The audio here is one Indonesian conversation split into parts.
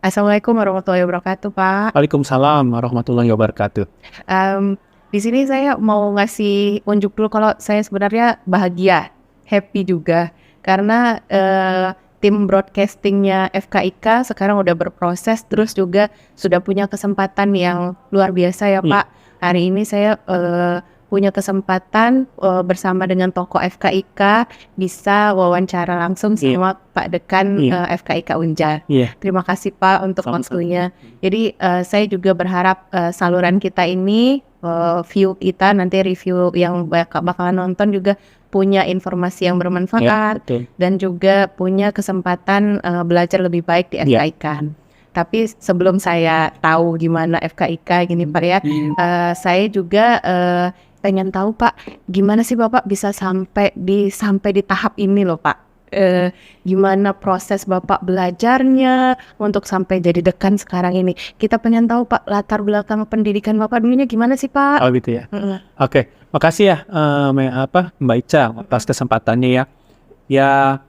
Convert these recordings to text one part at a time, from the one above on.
Assalamualaikum warahmatullahi wabarakatuh, Pak. Waalaikumsalam warahmatullahi wabarakatuh. Di sini saya mau ngasih unjuk dulu kalau saya sebenarnya bahagia, happy juga karena tim broadcastingnya FKIK sekarang udah berproses, terus juga sudah punya kesempatan yang luar biasa ya Pak. Hari ini saya punya kesempatan bersama dengan tokoh FKIK bisa wawancara langsung sama Pak Dekan FKIK Unjar. Terima kasih Pak untuk waktunya. Jadi saya juga berharap saluran kita ini, view kita nanti review yang bakalan nonton juga punya informasi yang bermanfaat dan juga punya kesempatan belajar lebih baik di FKIK. Tapi sebelum saya tahu gimana FKIK gini Pak ya, saya juga pengen tahu Pak, gimana sih Bapak bisa sampai di tahap ini loh Pak? Gimana proses Bapak belajarnya untuk sampai jadi dekan sekarang ini? Kita pengen tahu Pak, latar belakang pendidikan Bapak dulunya gimana sih Pak? Oh gitu ya. Oke, makasih ya Mbak Ica atas kesempatannya ya. Ya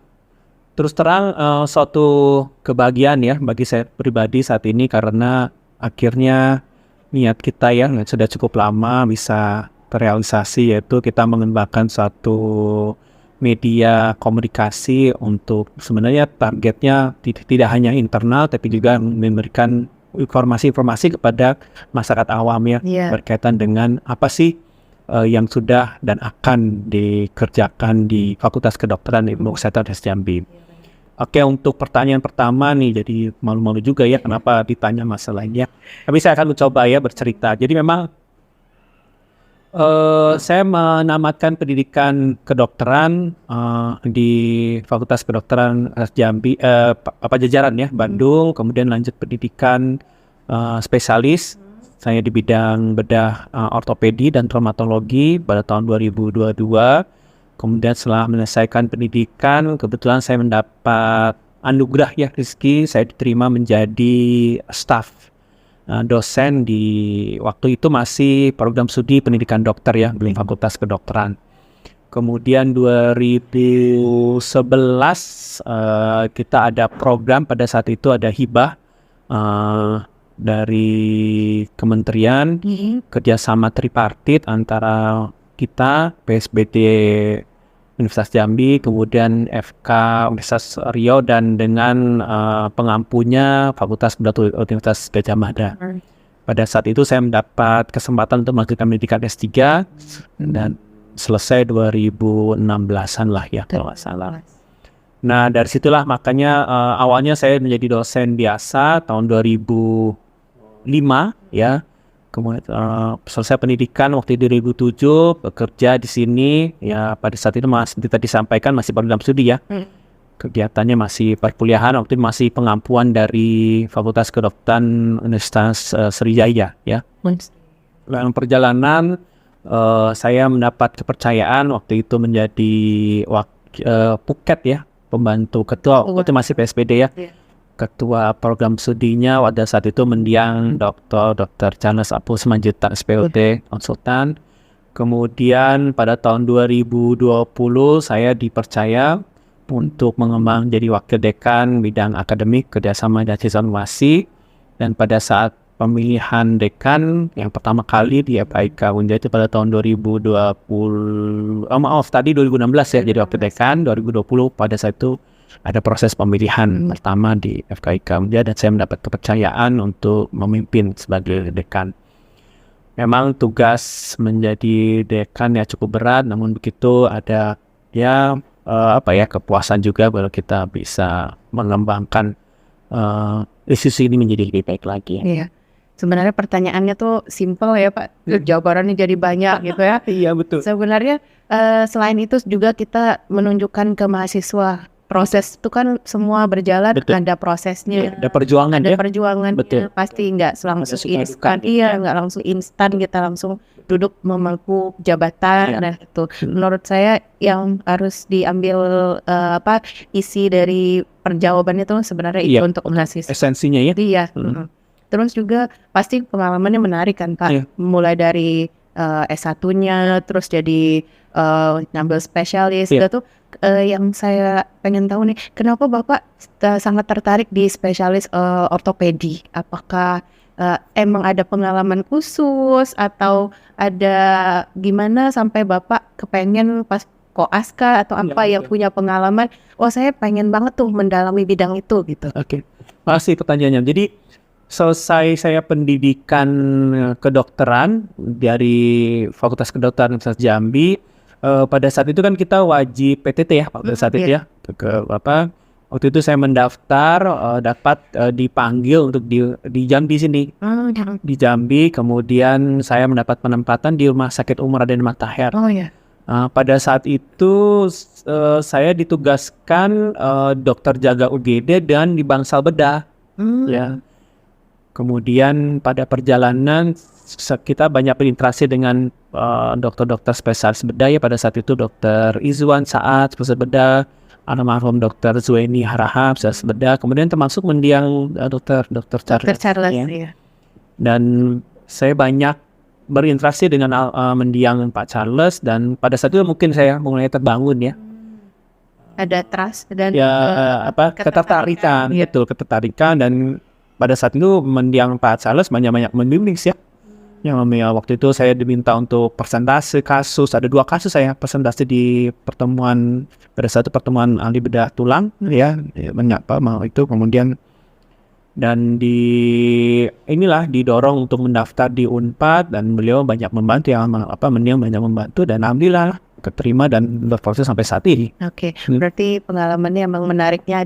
terus terang suatu kebahagiaan ya bagi saya pribadi saat ini karena akhirnya niat kita ya sudah cukup lama bisa terrealisasi, yaitu kita mengembangkan suatu media komunikasi untuk sebenarnya targetnya tidak hanya internal tapi juga memberikan informasi-informasi kepada masyarakat awam ya berkaitan dengan apa sih yang sudah dan akan dikerjakan di Fakultas Kedokteran Ilmu Kesehatan Jambi. Oke, untuk pertanyaan pertama nih, jadi malu-malu juga ya kenapa ditanya masalahnya. Tapi saya akan mencoba ya bercerita. Jadi memang saya menamatkan pendidikan kedokteran di Fakultas Kedokteran Jambi, Pajajaran ya, Bandung. Kemudian lanjut pendidikan spesialis. Saya di bidang bedah ortopedi dan traumatologi pada tahun 2022. Kemudian setelah menyelesaikan pendidikan, kebetulan saya mendapat anugerah ya rezeki, saya diterima menjadi staf dosen di waktu itu masih program studi pendidikan dokter ya, di Fakultas Kedokteran. Kemudian 2011 kita ada program, pada saat itu ada hibah dari kementerian kerjasama tripartit antara kita, PSBD Universitas Jambi, kemudian FK Universitas Riau, dan dengan pengampunya Fakultas Kedokteran Universitas Gadjah Mada. Pada saat itu saya mendapat kesempatan untuk melanjutkan pendidikan S3 dan selesai 2016-an lah ya kalau nggak salah. Nah dari situlah makanya awalnya saya menjadi dosen biasa tahun 2005 ya. Kemudian selesai pendidikan waktu 2007, bekerja di sini ya. Pada saat itu seperti tadi disampaikan masih program studi ya, kegiatannya masih perkuliahan, waktu itu masih pengampuan dari Fakultas Kedokteran Universitas Sriwijaya ya. Dalam perjalanan saya mendapat kepercayaan waktu itu menjadi Puket ya, pembantu ketua, waktu itu masih PSBD ya. Ketua program studinya pada saat itu mendiang Dr. Charles Apul Semanjuta SPOT konsultan. Kemudian pada tahun 2020 saya dipercaya untuk mengembang jadi wakil dekan bidang akademik kerjasama dan inovasi. Dan pada saat pemilihan dekan yang pertama kali di FKIK Unjar itu pada tahun 2016 ya, jadi wakil dekan. 2020 pada saat itu ada proses pemilihan pertama di FKIK Unjar dan saya mendapat kepercayaan untuk memimpin sebagai dekan. Memang tugas menjadi dekan ya cukup berat, namun begitu ada ya kepuasan juga kalau kita bisa mengembangkan institusi ini menjadi lebih baik lagi. Iya. Sebenarnya pertanyaannya tuh simple ya Pak, jawabannya jadi banyak gitu ya. Iya betul. Sebenarnya selain itu juga kita menunjukkan ke mahasiswa proses itu kan semua berjalan, ada prosesnya, ada perjuangan ya. Betul. Pasti nggak langsung instan, nggak langsung instan kita langsung duduk memangku jabatan dan itu. Menurut saya yang harus diambil isi dari perjawabannya itu sebenarnya itu untuk mahasiswa. Esensinya ya. Iya. Terus juga pasti pengalamannya menarik kan Pak, mulai dari S1-nya terus jadi ngambil spesialis gitu. yang saya pengen tahu nih, kenapa Bapak sangat tertarik di spesialis ortopedi? Apakah emang ada pengalaman khusus atau ada gimana sampai Bapak kepengen pas koas kah atau apa yang punya pengalaman, saya pengen banget tuh mendalami bidang itu gitu. Oke, masih pertanyaannya. Jadi selesai saya pendidikan kedokteran dari Fakultas Kedokteran Universitas Jambi, pada saat itu kan kita wajib PTT ya pada saat itu ya. Waktu itu saya mendaftar, dapat dipanggil untuk di Jambi sini. Di Jambi, kemudian saya mendapat penempatan di Rumah Sakit Umum Raden Matahir. Pada saat itu saya ditugaskan dokter jaga UGD dan di Bangsal Bedah. Ya. Kemudian pada perjalanan kita banyak berinteraksi dengan dokter-dokter spesialis bedah ya, pada saat itu Dokter Izwan Saat spesialis bedah, almarhum Dokter Zueni Harahap spesialis bedah, kemudian termasuk mendiang Dokter Charles. Ya. Dan saya banyak berinteraksi dengan mendiang Pak Charles, dan pada saat itu mungkin saya mulai terbangun ya. Ada trust dan ketertarikan, betul, ketertarikan. Dan pada saat itu mendiang Pak Charles banyak membimbing ya. Waktu itu saya diminta untuk presentasi kasus, ada 2 kasus saya presentasi di pertemuan, pada saat itu pertemuan ahli bedah tulang ya, banyak Pak mau itu, kemudian dan didorong untuk mendaftar di Unpad, dan beliau banyak membantu mendiang banyak membantu, dan alhamdulillah keterima dan berproses sampai saat ini. Oke, berarti pengalamannya emang menariknya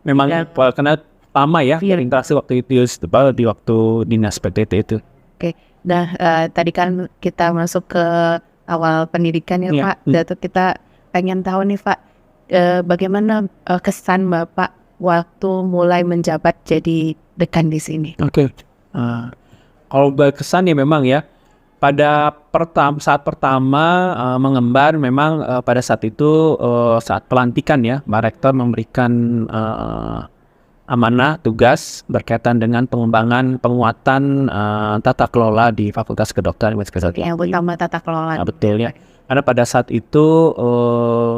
memang karena lama ya berinteraksi waktu itu di waktu dinas PTT itu. Oke, nah tadi kan kita masuk ke awal pendidikan ya Pak, dan kita pengen tahu nih Pak, bagaimana kesan Bapak waktu mulai menjabat jadi dekan di sini? Oke. Kalau berkesan ya memang ya, pada saat pertama mengemban memang pada saat itu saat pelantikan ya, Pak Rektor memberikan amanah tugas berkaitan dengan penguatan tata kelola di Fakultas Kedokteran Universitas Jambi. Yang utama tata kelola. Betul ya. Karena pada saat itu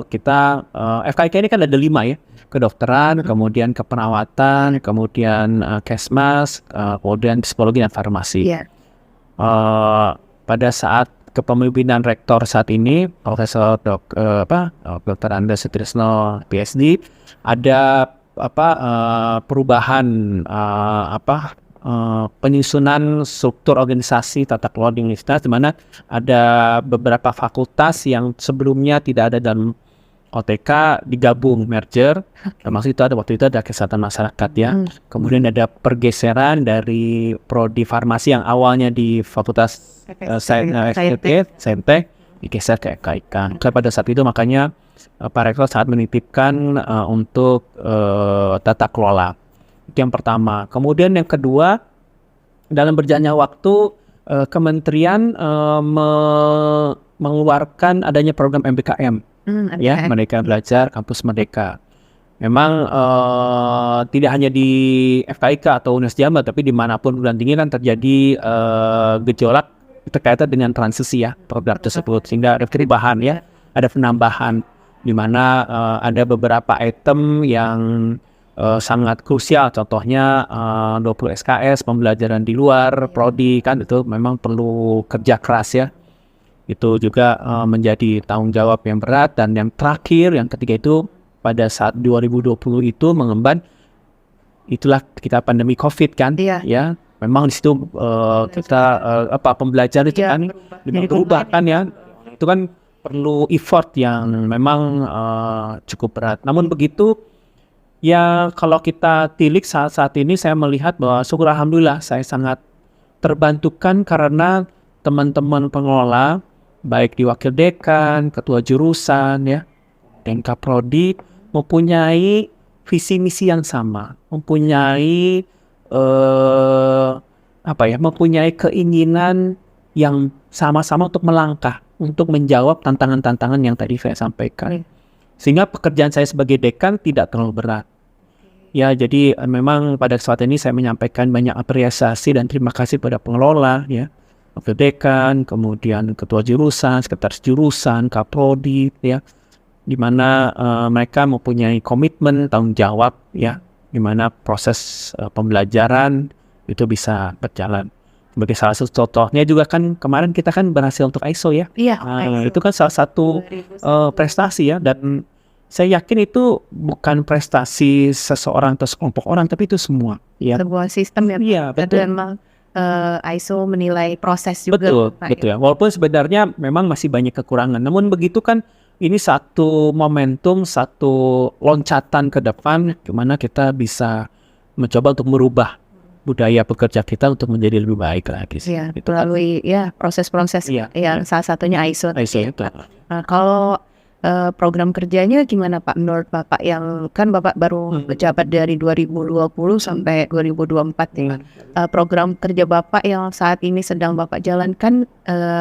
kita FKIK ini kan ada 5 ya. Kedokteran, kemudian keperawatan, kemudian Kesmas, kemudian psikologi dan farmasi. Pada saat kepemimpinan rektor saat ini, Profesor Dr. Andes Sutrisno PhD, ada perubahan penyusunan struktur organisasi tata kelola di universitas, di mana ada beberapa fakultas yang sebelumnya tidak ada dalam OTK digabung, merger. Termasuk itu waktu itu ada kesehatan masyarakat ya. Kemudian ada pergeseran dari prodi farmasi yang awalnya di Fakultas Saintek digeser ke FKIK. Pada saat itu makanya Pak Rektor saat menitipkan untuk tata kelola. Itu yang pertama. Kemudian yang kedua, dalam berjalannya waktu kementerian mengeluarkan adanya program MBKM. Ya, Merdeka Belajar Kampus Merdeka. Memang tidak hanya di FKIK atau Universitas Jambi, tapi dimanapun perguruan tinggi kan terjadi gejolak terkait dengan transisi ya program tersebut, sehingga ada perubahan ya, ada penambahan di mana ada beberapa item yang sangat krusial, contohnya 20 SKS pembelajaran di luar prodi kan, itu memang perlu kerja keras ya. Itu juga menjadi tanggung jawab yang berat. Dan yang terakhir, yang ketiga itu pada saat 2020 itu mengemban, itulah kita pandemi COVID kan, ya. Memang di situ kita pembelajaran itu kan berubah kan ya. Itu kan perlu effort yang memang cukup berat. Namun begitu ya, kalau kita tilik saat ini, saya melihat bahwa syukur alhamdulillah saya sangat terbantukan karena teman-teman pengelola baik di wakil dekan, ketua jurusan ya, dan kaprodi mempunyai visi misi yang sama, mempunyai mempunyai keinginan yang sama-sama untuk melangkah, untuk menjawab tantangan-tantangan yang tadi saya sampaikan. Sehingga pekerjaan saya sebagai dekan tidak terlalu berat. Ya, jadi memang pada saat ini saya menyampaikan banyak apresiasi dan terima kasih pada pengelola ya, wakil dekan, kemudian ketua jurusan, sekretaris jurusan, kaprodi ya, di mana mereka mempunyai komitmen, tanggung jawab, ya, di mana proses pembelajaran itu bisa berjalan. Sebagai salah satu contohnya juga kan kemarin kita kan berhasil untuk ISO ya. Iya, Itu kan salah satu prestasi ya, dan saya yakin itu bukan prestasi seseorang atau sekelompok orang, tapi itu semua. Ya. sebuah sistem ya. Iya, betul. Dan memang ISO menilai proses juga. Betul, Pak, betul ya. Walaupun sebenarnya memang masih banyak kekurangan, namun begitu kan ini satu momentum, satu loncatan ke depan, gimana kita bisa mencoba untuk merubah budaya pekerja kita untuk menjadi lebih baik lagi sih. Iya, Gitu kan. melalui ya proses-proses Iya, yang salah satunya ISO. ISO itu. Nah, kalau program kerjanya gimana Pak menurut Bapak, yang kan Bapak baru menjabat dari 2020 sampai 2024 ya. Program kerja Bapak yang saat ini sedang Bapak jalankan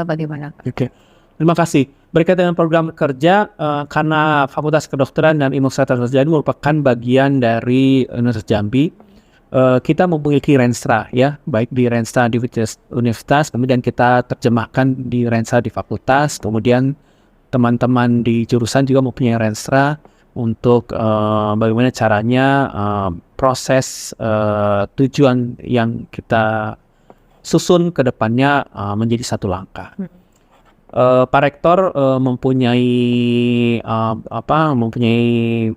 bagaimana Pak? Oke, terima kasih. Berkaitan dengan program kerja, karena Fakultas Kedokteran dan Ilmu Kesehatan Jambi merupakan bagian dari Universitas Jambi, kita memiliki Renstra ya, baik di Renstra di universitas, kemudian kita terjemahkan di Renstra di fakultas, kemudian teman-teman di jurusan juga mempunyai Renstra untuk bagaimana caranya proses tujuan yang kita susun ke depannya menjadi satu langkah. Pak Rektor mempunyai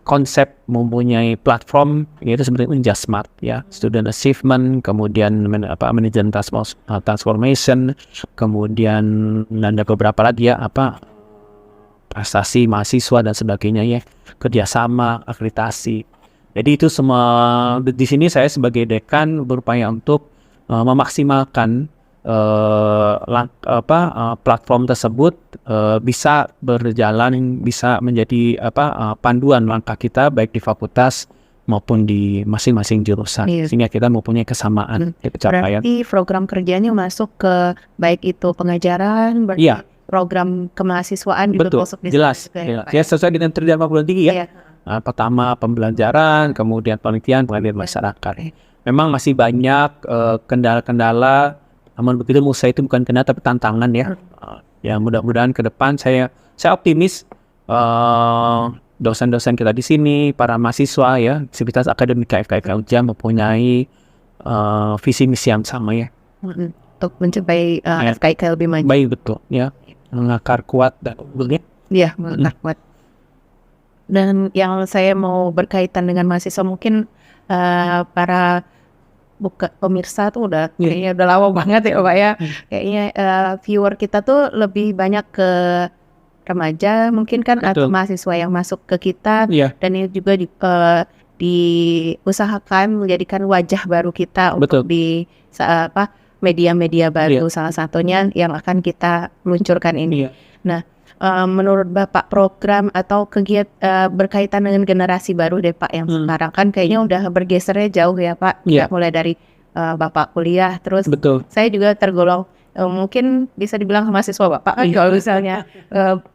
konsep, mempunyai platform yaitu sebenarnya Jasmart ya, student achievement, kemudian manajemen transformation, kemudian ada beberapa lagi ya prestasi mahasiswa dan sebagainya ya, kerjasama, akreditasi. Jadi itu semua di sini saya sebagai dekan berupaya untuk memaksimalkan platform tersebut bisa berjalan, bisa menjadi panduan langkah kita baik di fakultas maupun di masing-masing jurusan, sehingga kita mempunyai kesamaan pencapaian. Berarti program kerjanya masuk ke baik itu pengajaran, berarti program kemahasiswaan juga masuk di jelas. Ya, sesuai dengan tridharma perguruan tinggi ya. Pertama pembelajaran, kemudian penelitian, pengabdian masyarakat. Memang masih banyak kendala-kendala. Namun begitu menurut saya itu bukan kendala tapi tantangan ya. Ya mudah-mudahan ke depan saya optimis dosen-dosen kita di sini, para mahasiswa ya, Sivitas Akademika FKIK UNJAM mempunyai visi misi yang sama ya. Untuk mencapai FKIK lebih maju. Baik, betul ya. Mengakar kuat dan unggul ya. Iya, mengakar kuat. Dan yang saya mau berkaitan dengan mahasiswa, mungkin para pemirsa tuh kayaknya udah lama banget ya Pak ya. Kayaknya viewer kita tuh lebih banyak ke remaja mungkin kan, atau mahasiswa yang masuk ke kita, dan ini juga diusahakan menjadikan wajah baru kita untuk di media-media baru, salah satunya yang akan kita luncurkan ini. Nah, menurut Bapak program atau kegiatan berkaitan dengan generasi baru deh Pak, yang sekarang kan kayaknya udah bergesernya jauh ya Pak, mulai dari Bapak kuliah, terus saya juga tergolong mungkin bisa dibilang mahasiswa Bapak kan, kalau misalnya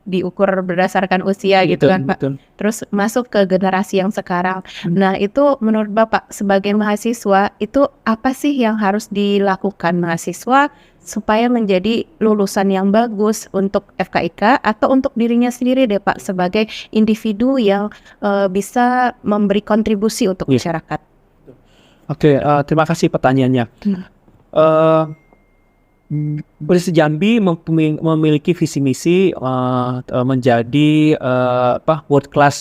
diukur berdasarkan usia gitu kan Pak. Terus masuk ke generasi yang sekarang. Nah, itu menurut Bapak sebagai mahasiswa itu apa sih yang harus dilakukan mahasiswa supaya menjadi lulusan yang bagus untuk FKIK atau untuk dirinya sendiri deh Pak, sebagai individu yang bisa memberi kontribusi untuk masyarakat? Oke, terima kasih pertanyaannya. Universitas Jambi memiliki visi misi menjadi world class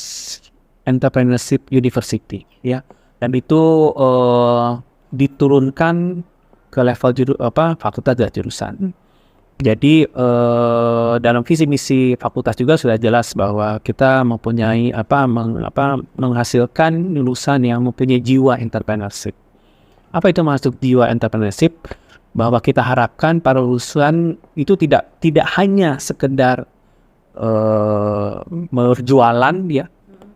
entrepreneurship university ya, dan itu diturunkan ke level fakultas dan jurusan. Jadi dalam visi misi fakultas juga sudah jelas bahwa kita mempunyai menghasilkan lulusan yang mempunyai jiwa entrepreneurship. Apa itu masuk jiwa entrepreneurship? Bahwa kita harapkan para lulusan itu tidak hanya sekedar berjualan ya,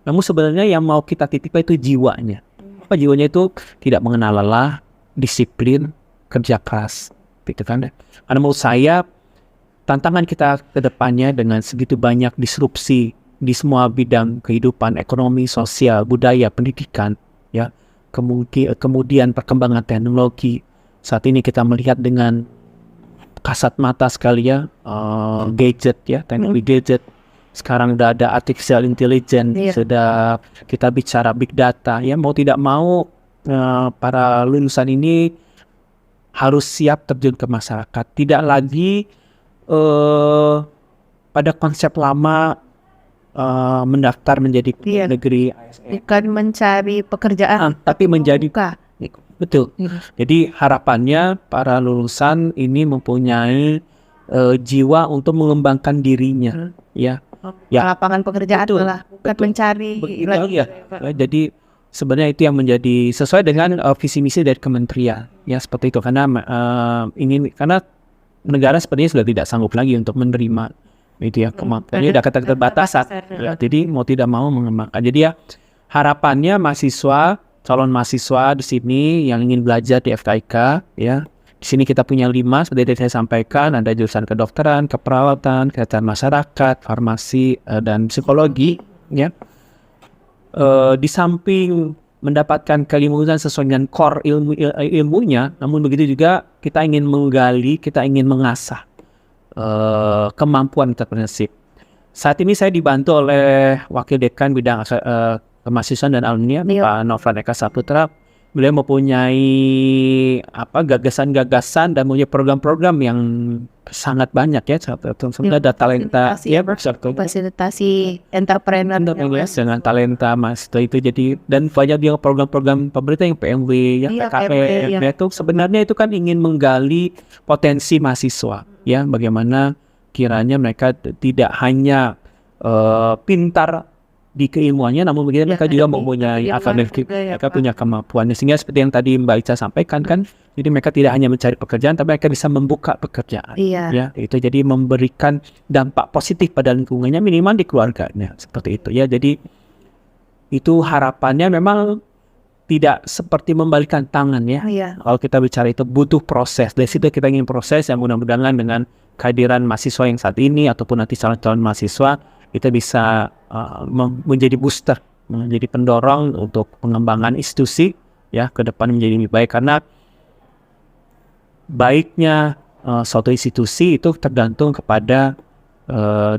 namun sebenarnya yang mau kita titipkan itu jiwanya. Apa jiwanya itu? Tidak mengenal lelah, disiplin, kerja keras, gitu kan? Karena menurut saya tantangan kita ke depannya dengan segitu banyak disrupsi di semua bidang kehidupan, ekonomi, sosial, budaya, pendidikan, ya, kemudian perkembangan teknologi. Saat ini kita melihat dengan kasat mata sekali ya, gadget ya, teknologi gadget sekarang udah ada artificial intelligence, sudah kita bicara big data, ya mau tidak mau para lulusan ini harus siap terjun ke masyarakat, tidak lagi pada konsep lama mendaftar menjadi negeri ASN. Bukan mencari pekerjaan, tapi menjadi buka. Betul. Jadi harapannya para lulusan ini mempunyai jiwa untuk mengembangkan dirinya, ya. Lapangan pekerjaan malah bukan mencari. Jadi sebenarnya itu yang menjadi sesuai dengan visi misi dari kementerian, ya seperti itu. Karena karena negara sepertinya sudah tidak sanggup lagi untuk menerima itu ya, kemampuannya udah keterbatasan. Jadi mau tidak mau mengembangkan. Jadi ya harapannya calon mahasiswa di sini yang ingin belajar di FKIK, ya. Di sini kita punya 5 seperti yang saya sampaikan, ada jurusan kedokteran, keperawatan, kesehatan masyarakat, farmasi, dan psikologi, ya. Di samping mendapatkan keilmuan sesuai dengan core ilmunya, namun begitu juga kita ingin menggali, kita ingin mengasah kemampuan entrepreneurship. Saat ini saya dibantu oleh Wakil Dekan Bidang Kemahasiswaan dan Alumni, Pak Nofran Eka Saputra. Beliau mempunyai gagasan-gagasan dan mempunyai program-program yang sangat banyak, ya. Sebenarnya ada talenta, ya, fasilitasi entrepreneur dengan talenta mahasiswa itu. Jadi dan banyak juga program-program pemerintah yang PMW, ya, PKP, itu sebenarnya itu kan ingin menggali potensi mahasiswa, ya, bagaimana kiranya mereka tidak hanya pintar di keilmuannya, namun begitu mereka juga mempunyai akademik, mereka punya kemampuan, sehingga seperti yang tadi Mbak Ica sampaikan kan, jadi mereka tidak hanya mencari pekerjaan, tapi mereka bisa membuka pekerjaan, ya, itu jadi memberikan dampak positif pada lingkungannya, minimal di keluarganya, seperti itu, ya. Jadi itu harapannya memang tidak seperti membalikan tangan, ya. Kalau kita bicara itu butuh proses, dari situ kita ingin proses yang mudah-mudahan dengan kehadiran mahasiswa yang saat ini ataupun nanti calon-calon mahasiswa, kita bisa menjadi booster, menjadi pendorong untuk pengembangan institusi, ya, ke depan menjadi lebih baik. Karena baiknya suatu institusi itu tergantung kepada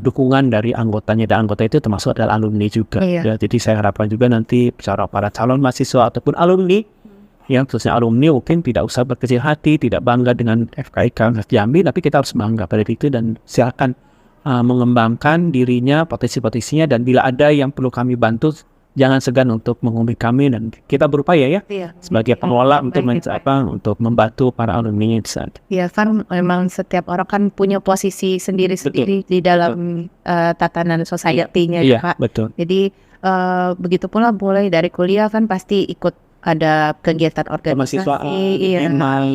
dukungan dari anggotanya, dan anggota itu termasuk adalah alumni juga. Ya, jadi saya harapkan juga nanti para calon mahasiswa ataupun alumni, yang khususnya alumni mungkin tidak usah berkecil hati, tidak bangga dengan FKIK Jambi, tapi kita harus bangga pada itu dan silakan mengembangkan dirinya, potensi-potensinya, dan bila ada yang perlu kami bantu, jangan segan untuk menghubungi kami, dan kita berupaya, ya, sebagai pengelola untuk membantu para alumni di sana. Ya, kan memang setiap orang kan punya posisi sendiri-sendiri di dalam tatanan society-nya, ya, Pak. Betul. Jadi begitu pula mulai dari kuliah kan pasti ikut ada kegiatan organisasi,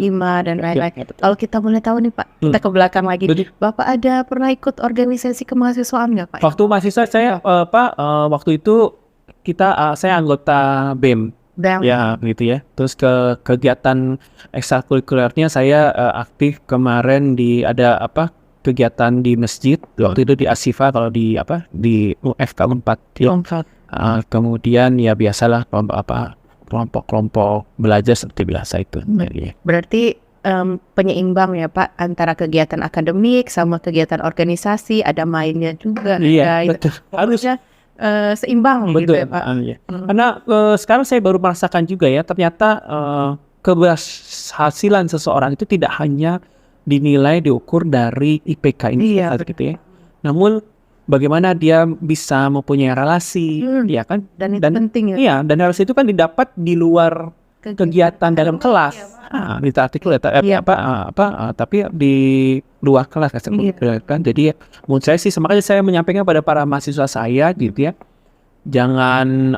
hima dan lain-lain. Kalau kita boleh tahu nih Pak, kita ke belakang lagi. Bapak ada pernah ikut organisasi kemahasiswaan nggak Pak? Waktu mahasiswa saya, waktu itu saya anggota BEM. Ya, gitu ya. Terus ke kegiatan ekstrakurikulernya saya aktif kemarin ada kegiatan di masjid. Waktu itu di Asifa, kalau di UFK 4. Kemudian ya biasalah kelompok belajar seperti biasa itu. Berarti penyeimbang, ya Pak, antara kegiatan akademik sama kegiatan organisasi, ada mainnya juga. Iya, betul. Harusnya seimbang, betul, gitu ya Pak. Karena sekarang saya baru merasakan juga, ya, ternyata keberhasilan seseorang itu tidak hanya dinilai diukur dari IPK ini, gitu ya. Namun bagaimana dia bisa mempunyai relasi, ya kan? Dan itu penting, ya. Iya, dan relasi itu kan didapat di luar kegiatan dalam kelas. Tapi di luar kelas kan. Jadi menurut saya sih, makanya saya menyampaikan pada para mahasiswa saya, gitu ya, jangan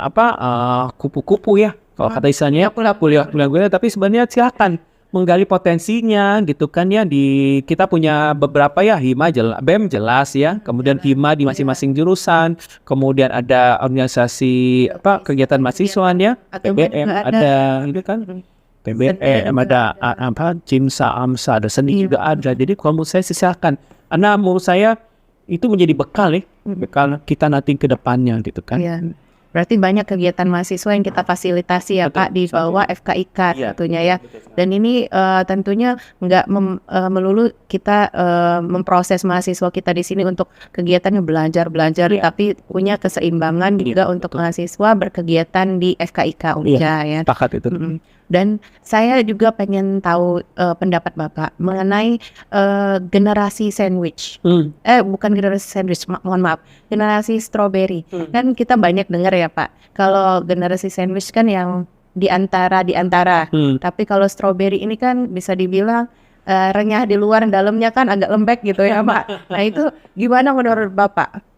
kupu-kupu, ya. Kalau kata istilahnya kuliah, tapi sebenarnya silakan menggali potensinya, gitu kan, ya. Kita punya beberapa, ya, BEM jelas, ya, kemudian hima di masing-masing jurusan, kemudian ada organisasi kegiatan mahasiswa, ya, PBM ada, gitu kan, PBM ada CIMSA, AMSA, ada seni juga ada. Jadi kalau menurut saya silakan, karena menurut saya itu menjadi bekal, ya, bekal kita nanti ke depannya, gitu kan. Ya. Berarti banyak kegiatan mahasiswa yang kita fasilitasi ya Betul. Pak di bawah FKIK Iya, tentunya ya. betul sekali. Dan ini tentunya nggak melulu kita memproses mahasiswa kita di sini untuk kegiatan belajar, Iya. tapi punya keseimbangan Iya, juga untuk betul. mahasiswa berkegiatan di FKIK Unja ya. Sepakat itu. Dan saya juga pengen tahu pendapat Bapak mengenai generasi sandwich. Bukan generasi sandwich, mohon maaf, generasi strawberry. Kan kita banyak dengar ya Pak, kalau generasi sandwich kan yang di antara. Tapi kalau strawberry ini kan bisa dibilang renyah di luar, dalamnya kan agak lembek gitu ya Pak. Nah itu gimana menurut Bapak?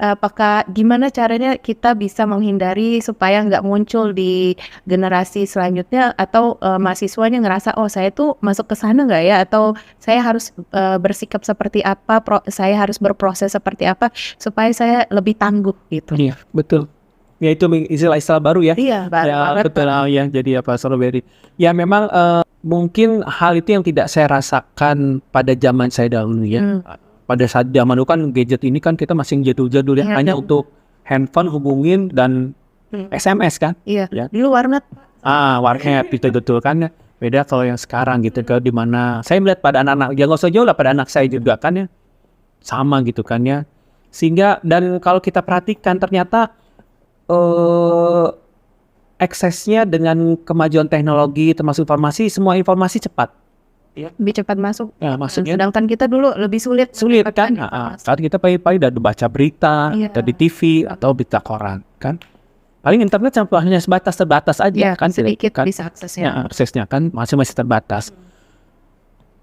Apakah gimana caranya kita bisa menghindari supaya nggak muncul di generasi selanjutnya, atau mahasiswanya ngerasa oh saya tuh masuk ke sana nggak ya, atau saya harus bersikap seperti apa, saya harus berproses seperti apa supaya saya lebih tangguh gitu. Iya, betul. Ya itu istilah baru ya. Iya, Ya, banget. betul ya, jadi apa strawberry. Ya memang mungkin hal itu yang tidak saya rasakan pada zaman saya dahulu ya. Pada saat zaman dulu kan gadget ini kan kita masih jadul-jadul ya, Iya, hanya untuk handphone hubungin dan SMS kan. Iya. Ya. Dulu warnet. Warnet itu betul kan ya. Beda kalau yang sekarang gitu kan, di mana saya melihat pada anak-anak, ya nggak usah jauh lah, pada anak saya juga kan ya, sama gitu kan ya. Sehingga dan kalau kita perhatikan ternyata aksesnya dengan kemajuan teknologi termasuk informasi, semua informasi cepat. Lebih cepat masuk. Ya, maksudnya Sedangkan kita dulu lebih sulit kan. Saat kita pagi-pagi udah baca berita Iya. dari TV atau berita koran kan. Paling internet hanya terbatas aja Ya, kan, sedikit kan. bisa aksesnya. Ya, aksesnya kan masih terbatas.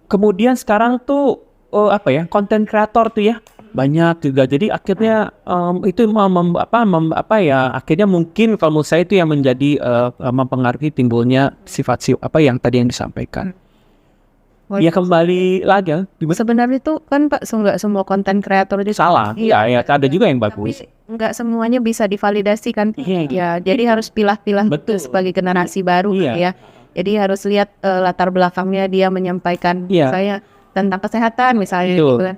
Kemudian sekarang tuh konten kreator tuh ya banyak juga. Jadi akhirnya itu akhirnya mungkin kalau menurut saya itu yang menjadi mempengaruhi timbulnya sifat yang tadi yang disampaikan. Ya kembali lagi Sebenarnya itu kan Pak, nggak semua konten kreator itu salah. Iya, ada juga yang bagus. tapi nggak semuanya bisa divalidasi kan. Iya. Ya, jadi harus pilah-pilah Betul. sebagai generasi baru Iya. ya. Jadi harus lihat latar belakangnya dia menyampaikan Iya. saya tentang kesehatan misalnya Betul. gitu kan.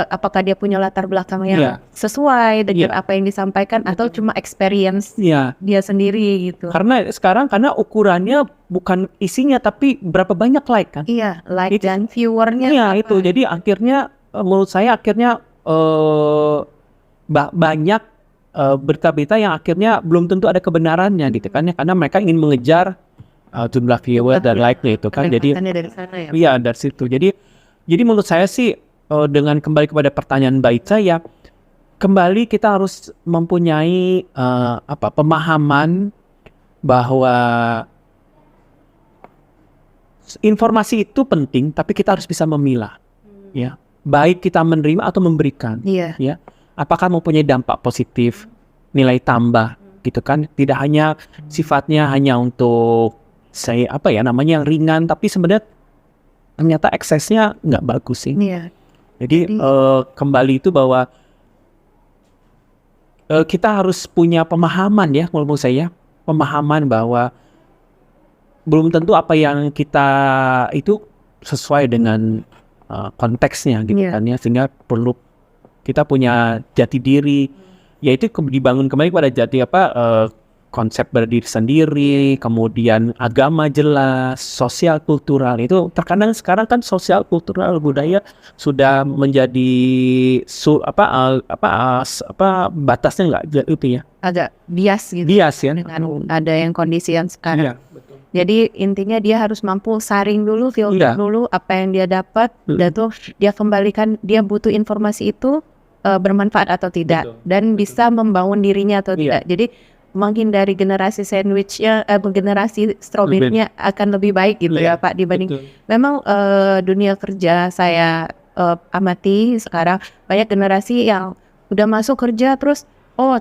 Apakah dia punya latar belakang yang Iya. sesuai dengan Iya. apa yang disampaikan, atau cuma experience Iya. dia sendiri gitu. Karena sekarang ukurannya bukan isinya tapi berapa banyak like kan. Iya, like Itu- dan viewernya. Iya apa. itu. Jadi akhirnya menurut saya banyak berita-berita yang akhirnya belum tentu ada kebenarannya gitu kan ya, karena mereka ingin mengejar jumlah viewer dan like-nya itu kan. Jadi Pendekatannya dari sana ya. iya dari situ. Jadi menurut saya sih dengan kembali kepada pertanyaan Mbak Ica ya, kembali kita harus mempunyai pemahaman bahwa informasi itu penting, tapi kita harus bisa memilah. Ya, baik kita menerima atau memberikan. Iya. Ya, apakah mempunyai dampak positif, nilai tambah, gitu kan? Tidak hanya sifatnya hanya untuk yang ringan, tapi sebenarnya ternyata aksesnya nggak bagus sih. Iya. Jadi kembali itu bahwa kita harus punya pemahaman ya, menurut saya, pemahaman bahwa belum tentu apa yang kita itu sesuai dengan konteksnya gitu Iya. kan ya, sehingga perlu kita punya jati diri, yaitu dibangun kembali pada konsep berdiri sendiri, kemudian agama jelas, sosial kultural. Itu terkadang sekarang kan sosial kultural budaya sudah menjadi batasnya nggak itu ya, Agak bias gitu. bias ya. Dengan ada yang kondisi yang sekarang. Iya, betul. Jadi intinya dia harus mampu saring dulu, Iya. filter dulu apa yang dia dapat, dan tuh dia kembalikan, dia butuh informasi itu bermanfaat atau tidak, Betul. dan bisa membangun dirinya atau Iya. tidak. Jadi menghindari generasi sandwichnya, generasi strawberry-nya akan lebih baik gitu Iya, ya Pak, dibanding betul. memang dunia kerja saya amati sekarang banyak generasi yang udah masuk kerja terus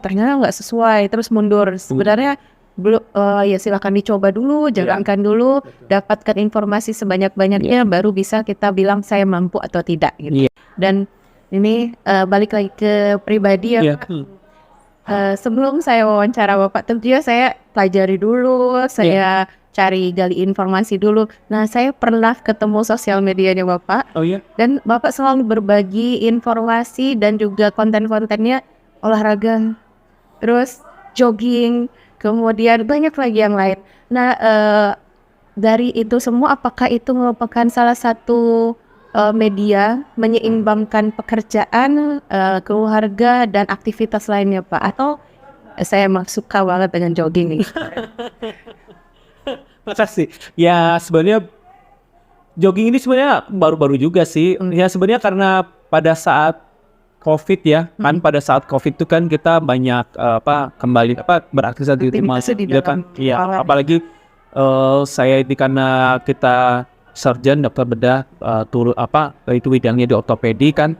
ternyata nggak sesuai, terus mundur. Sebenarnya belum, ya silakan dicoba dulu, jalankan dulu, dapatkan informasi sebanyak-banyaknya, baru bisa kita bilang saya mampu atau tidak gitu. Iya. Dan ini balik lagi ke pribadi ya Iya. Pak. Sebelum saya wawancara Bapak, tentunya saya pelajari dulu, saya cari gali informasi dulu. Nah, saya pernah ketemu sosial medianya Bapak, Oh iya. dan Bapak selalu berbagi informasi dan juga konten-kontennya olahraga. Terus jogging, kemudian banyak lagi yang lain. Nah, dari itu semua apakah itu merupakan salah satu media menyeimbangkan pekerjaan, keluarga dan aktivitas lainnya Pak? Atau saya emang suka banget dengan jogging nih? Makasih. Ya sebenarnya jogging ini sebenarnya baru-baru juga sih. Ya sebenarnya karena pada saat COVID ya, kan pada saat COVID itu kan kita banyak kembali beraktivitas di rumah, Aktivitasnya di ya dalam kan. Iya, ruangan. apalagi saya ini karena kita surgeon dokter bedah itu bidangnya di ortopedi kan.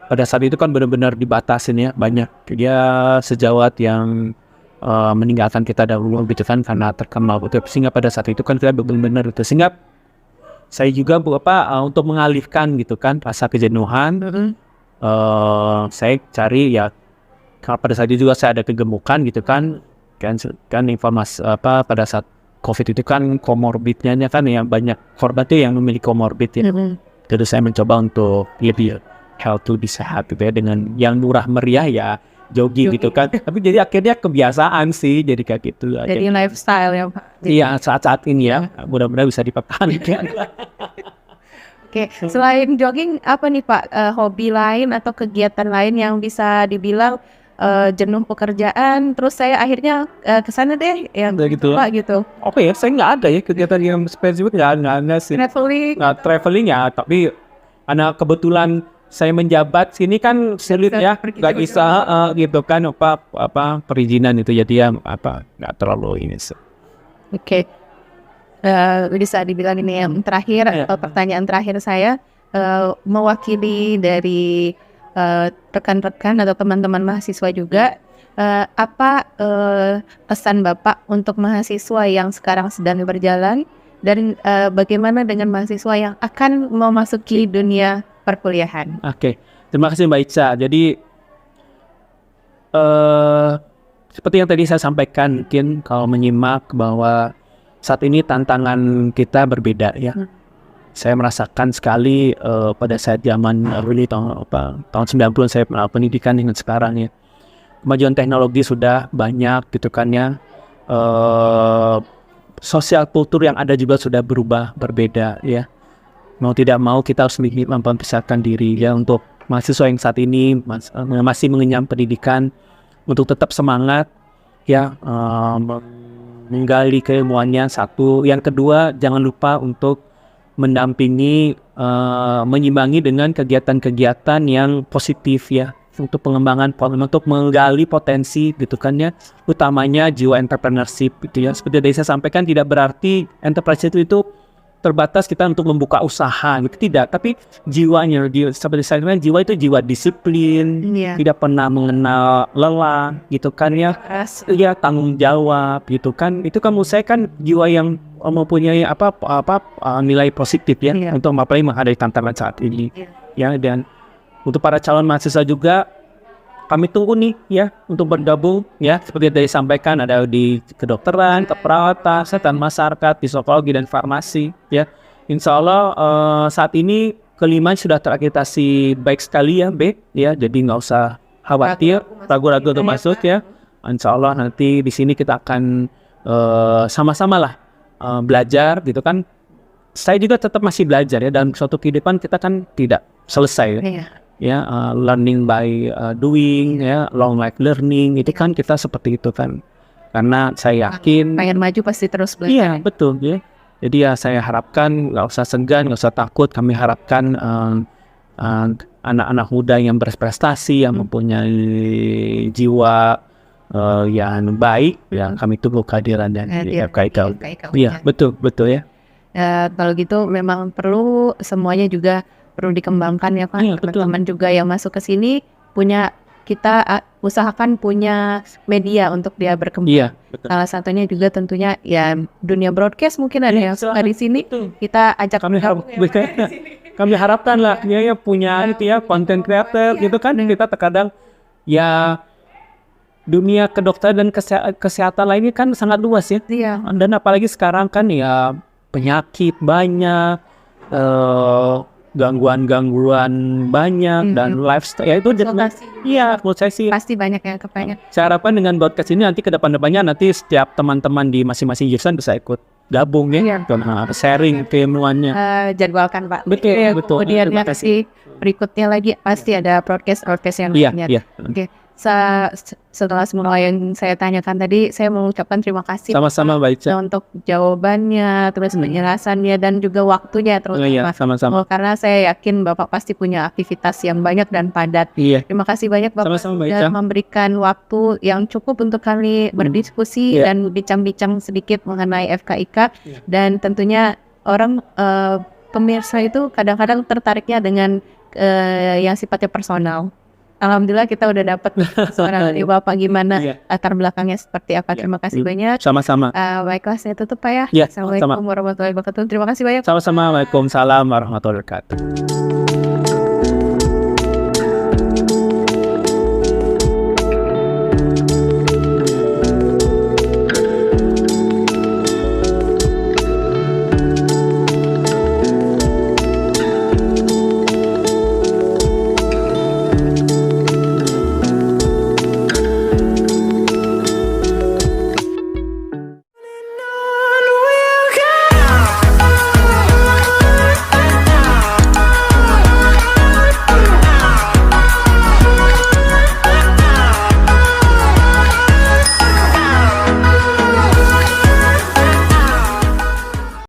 Pada saat itu kan benar-benar dibatasin ya, banyak dia sejawat yang meninggalkan kita dahulu gitu kan karena terkena gitu. Sehingga pada saat itu kan kita benar-benar itu, sehingga saya juga untuk mengalihkan gitu kan rasa kejenuhan, saya cari ya, kalau pada saat itu juga saya ada kegemukan gitu kan informasi pada saat COVID itu kan komorbidnya kan ya, banyak korban tuh yang memiliki komorbid ya. Jadi saya mencoba untuk lebih healthy, bisa sehat gitu ya, dengan yang murah meriah ya jogging gitu kan. Tapi jadi akhirnya kebiasaan sih, jadi kayak gitu aja. Jadi lifestyle ya Pak? Iya, saat-saat ini ya, mudah-mudahan bisa dipertahankan. Oke, selain jogging apa nih Pak hobi lain atau kegiatan lain yang bisa dibilang jenuh pekerjaan, terus saya akhirnya kesana deh yang gitu Pak gitu. Oke ya, saya nggak ada ya kegiatan yang spesifik, nggak ada sih. Traveling. Nggak traveling ya, tapi karena kebetulan saya menjabat sini kan sulit ya, nggak bisa gitu kan perizinan itu, jadi ya nggak terlalu ini. Oke. Bisa dibilang ini yang terakhir atau pertanyaan terakhir saya, mewakili dari rekan-rekan atau teman-teman mahasiswa juga, apa pesan Bapak untuk mahasiswa yang sekarang sedang berjalan, dan bagaimana dengan mahasiswa yang akan memasuki dunia perkuliahan? Oke, terima kasih Mbak Ica. Jadi seperti yang tadi saya sampaikan, mungkin kalau menyimak bahwa saat ini tantangan kita berbeda ya. Saya merasakan sekali pada saat zaman early tahun 90-an saya pendidikan dengan sekarang ya. Kemajuan teknologi sudah banyak gitu kan ya. Sosial kultur yang ada juga sudah berubah, berbeda ya. Mau tidak mau kita harus mempersiapkan diri ya untuk mahasiswa yang saat ini masih mengenyam pendidikan, untuk tetap semangat ya, menggali keilmuannya satu. Yang kedua, jangan lupa untuk mendampingi, menyimbangi dengan kegiatan-kegiatan yang positif ya, untuk pengembangan, untuk menggali potensi gitu kan ya, utamanya jiwa entrepreneurship gitu ya. Seperti tadi saya sampaikan, tidak berarti entrepreneurship itu terbatas kita untuk membuka usaha gitu, tidak, tapi jiwanya, seperti saya bilang, jiwa itu jiwa disiplin, tidak pernah mengenal lelah gitu kan ya, ya tanggung jawab gitu kan. Itu kan menurut saya kan jiwa yang mempunyai nilai positif ya, untuk apalagi menghadapi tantangan saat ini ya. Dan untuk para calon mahasiswa juga, kami tunggu nih ya untuk bergabung ya, seperti yang tadi sampaikan, ada di kedokteran, keperawatan, kesehatan masyarakat, di psikologi dan farmasi ya. Insya Allah saat ini kelima sudah terakreditasi baik sekali ya B ya, jadi nggak usah khawatir, ragu-ragu untuk masuk ya. Insya Allah nanti di sini kita akan sama-sama lah belajar gitu kan. Saya juga tetap masih belajar ya, dalam suatu kehidupan kita kan tidak selesai ya, learning by doing ya, long life learning itu kan kita seperti itu kan. Karena saya yakin pengen maju pasti terus belajar. Iya betul ya. Jadi ya saya harapkan nggak usah segan, nggak usah takut. Kami harapkan anak-anak muda yang berprestasi, yang mempunyai jiwa yang baik, yang kami tunggu kehadiran dan FKIK. Iya betul ya. Kalau gitu memang perlu, semuanya juga perlu dikembangkan ya Pak. Teman-teman juga yang masuk ke sini kita usahakan punya media untuk dia berkembang. Iya, betul. Salah satunya juga tentunya ya dunia broadcast, mungkin ada yang suka di sini. Kita ajak kami harapkan lah dia ya punya itu ya, content creator gitu kan. Kita terkadang ya dunia kedokteran dan kesehatan lainnya kan sangat luas ya. Dan apalagi sekarang kan ya penyakit banyak, gangguan-gangguan banyak dan lifestyle ya itu Konsultasi. iya menurut saya sih Pasti banyak yang kepengen. saya harapkan dengan podcast ini nanti ke depan-depannya nanti setiap teman-teman di masing-masing jurusan bisa ikut gabung ya, sharing keilmuannya. Jadwalkan Pak. Betul, betul. Kemudian Terima kasih. berikutnya lagi pasti ada broadcast yang Iya, lainnya. iya. Oke. Setelah semua yang saya tanyakan tadi, saya mengucapkan terima kasih Sama-sama Mbak Ica. untuk jawabannya, terus penjelasannya dan juga waktunya terutama. Iya, sama-sama. Karena saya yakin Bapak pasti punya aktivitas yang banyak dan padat. Iya. Terima kasih banyak Bapak Sama-sama, Mbak sudah Ica. memberikan waktu yang cukup untuk kami berdiskusi Iya. dan bincang-bincang sedikit mengenai FKIK. Iya. Dan tentunya orang pemirsa itu kadang-kadang tertariknya dengan yang sifatnya personal. Alhamdulillah kita udah dapat suara dari Bapak gimana Iya. latar belakangnya seperti apa. Terima kasih banyak. Sama-sama. Baiklah saya tutup Pak ya. Iya, Assalamualaikum sama. warahmatullahi wabarakatuh. Terima kasih banyak. Sama-sama. Waalaikumsalam warahmatullahi wabarakatuh.